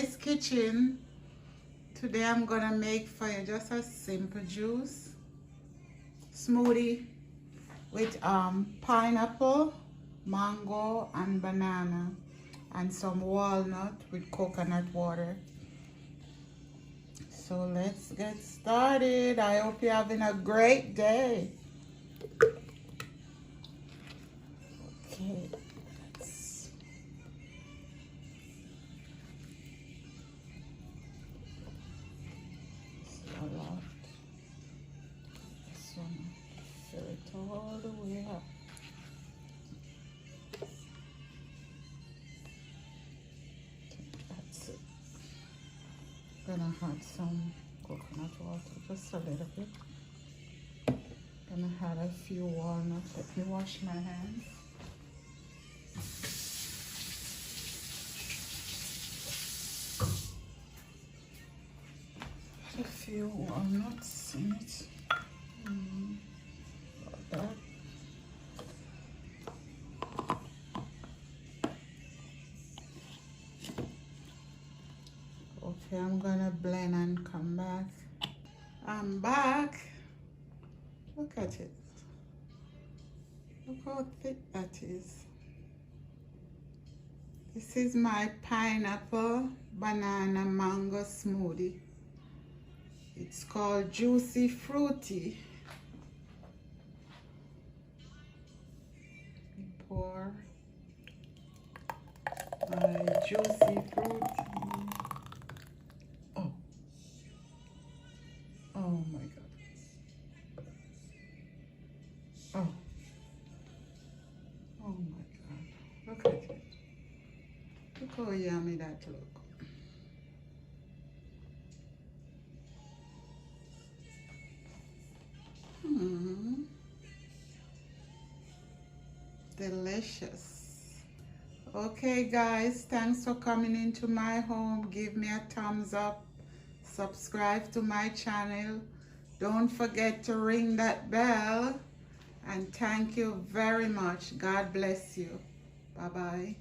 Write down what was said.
Jay's Kitchen. Today I'm gonna make for you just a simple juice smoothie with pineapple, mango and banana, and some walnut with coconut water. So let's get started. I hope you're having a great day. Okay, let's a lot. This one, fill it all the way up. That's it. Gonna add some coconut water, just a little bit. Gonna add a few walnuts. Let me wash my hands. Add a few walnuts in it. Like that. Okay, I'm gonna blend and come back. I'm back. Look at it. Look how thick that is. This is my pineapple, banana, mango smoothie. It's called Juicy Fruity. Pour my Juicy Fruity. Oh my God. Oh. Oh my God. Look at it. Look how yummy that looks. Delicious. Okay guys, thanks for coming into my home. Give me a thumbs up. Subscribe to my channel. Don't forget to ring that bell. And thank you very much. God bless you. Bye-bye.